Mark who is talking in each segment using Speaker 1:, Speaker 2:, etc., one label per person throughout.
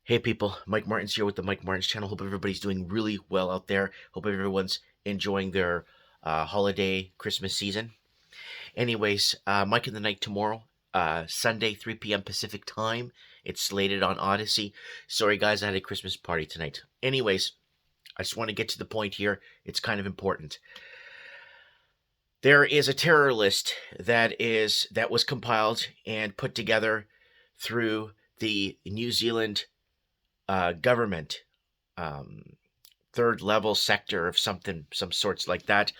Speaker 1: Hey people, Mike Martin's here with the Mike Martin's channel. Hope everybody's doing really well out there. Hope everyone's enjoying their holiday Christmas season. Anyways, Mike in the Night tomorrow, Sunday, 3 p.m. Pacific time. It's slated on Odyssey. Sorry guys, I had a Christmas party tonight. Anyways, I just want to get to the point here. It's kind of important. There is a terror list that was compiled and put together through the New Zealand government, third level sector of some sorts like that,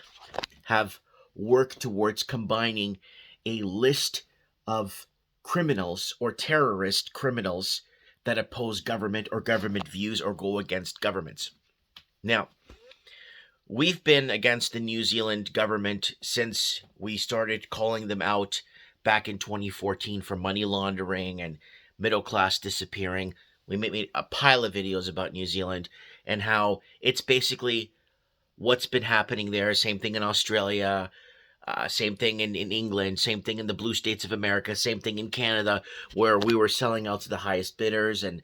Speaker 1: have worked towards combining a list of criminals or terrorist criminals that oppose government or government views or go against governments. Now, we've been against the New Zealand government since we started calling them out back in 2014 for money laundering and middle class disappearing. We made a pile of videos about New Zealand and how it's basically what's been happening there. Same thing in Australia, same thing in England, same thing in the blue states of America, same thing in Canada, where we were selling out to the highest bidders and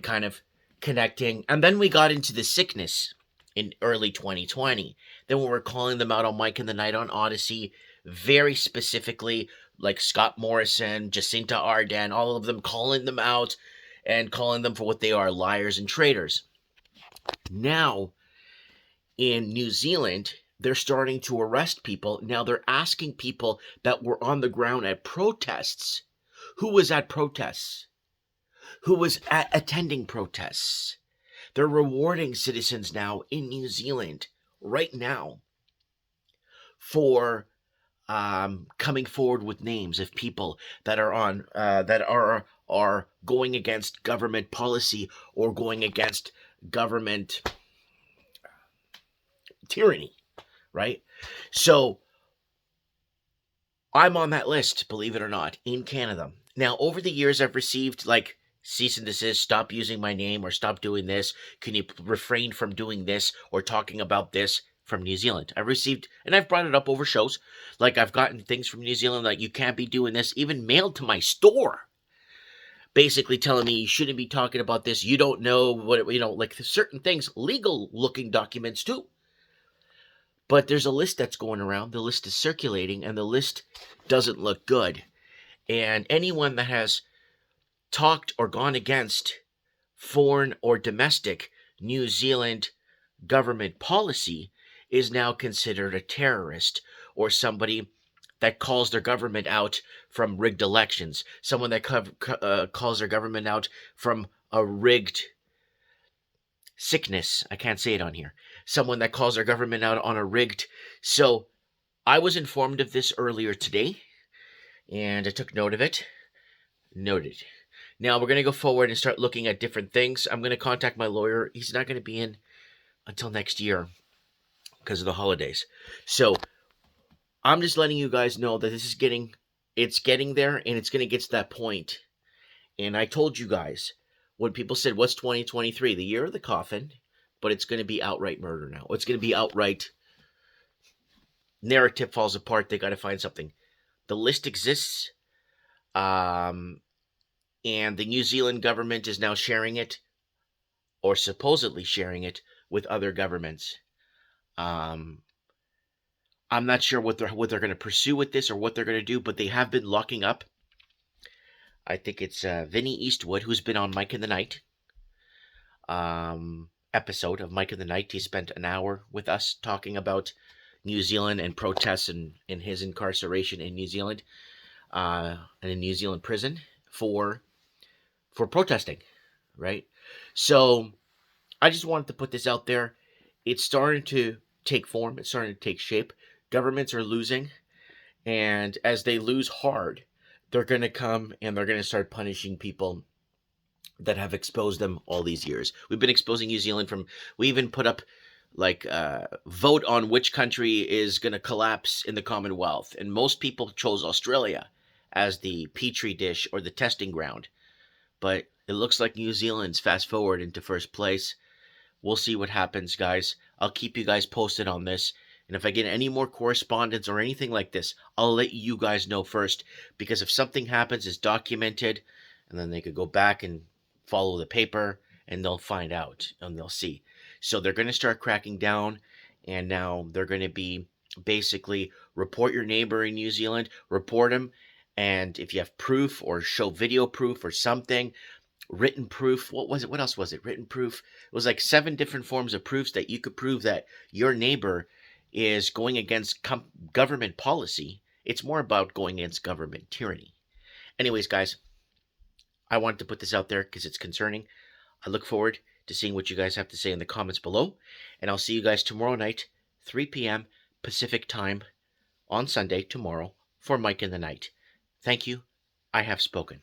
Speaker 1: kind of connecting. And then we got into the sickness in early 2020. Then we were calling them out on Mike in the Night on Odyssey, very specifically, like Scott Morrison, Jacinta Ardern, all of them calling them out and calling them for what they are, liars and traitors. Now, in New Zealand, they're starting to arrest people. Now they're asking people that were on the ground at protests. Who was at protests? Who was attending protests? They're rewarding citizens now in New Zealand, right now, for coming forward with names of people that are on that are going against government policy or going against government tyranny, right? So I'm on that list, believe it or not, in Canada. Now, over the years, I've received like cease and desist, stop using my name or stop doing this. Can you refrain from doing this or talking about this from New Zealand? I've received, and I've brought it up over shows. Like I've gotten things from New Zealand like you can't be doing this, even mailed to my store. Basically telling me you shouldn't be talking about this. You don't know what, like certain things, legal looking documents too. But there's a list that's going around. The list is circulating and the list doesn't look good. And anyone that has talked or gone against foreign or domestic New Zealand government policy is now considered a terrorist or somebody that calls their government out from rigged elections, someone that calls their government out from a rigged sickness. I can't say it on here. Someone that calls their government out on a rigged. So I was informed of this earlier today, and I took note of it. Noted. Now we're going to go forward and start looking at different things. I'm going to contact my lawyer. He's not going to be in until next year because of the holidays. So I'm just letting you guys know that it's getting there and it's going to get to that point. And I told you guys when people said, what's 2023? The year of the coffin, but it's going to be outright murder now. It's going to be outright narrative falls apart. They got to find something. The list exists. And the New Zealand government is now sharing it, or supposedly sharing it, with other governments. I'm not sure what they're going to pursue with this or what they're going to do, but they have been locking up. I think it's Vinny Eastwood, who's been on Mike in the Night episode of Mike in the Night. He spent an hour with us talking about New Zealand and protests and his incarceration in New Zealand, and in a New Zealand prison for protesting, right? So I just wanted to put this out there. It's starting to take form. It's starting to take shape. Governments are losing, and as they lose hard, they're going to come and they're going to start punishing people that have exposed them all these years. We've been exposing New Zealand we even put up like vote on which country is going to collapse in the Commonwealth, and most people chose Australia as the petri dish or the testing ground. But it looks like New Zealand's fast forward into first place. We'll see what happens, guys. I'll keep you guys posted on this. And if I get any more correspondence or anything like this, I'll let you guys know first. Because if something happens, it's documented. And then they could go back and follow the paper. and they'll find out and they'll see. So they're going to start cracking down, and now they're going to be basically report your neighbor in New Zealand, report him, and if you have proof or show video proof or something, written proof. What was it? What else was it? Written proof. It was like 7 different forms of proofs that you could prove that your neighbor is going against government policy. It's more about going against government tyranny. Anyways, guys, I wanted to put this out there because it's concerning. I look forward to seeing what you guys have to say in the comments below. And I'll see you guys tomorrow night, 3 p.m. Pacific time on Sunday tomorrow for Mike in the Night. Thank you. I have spoken.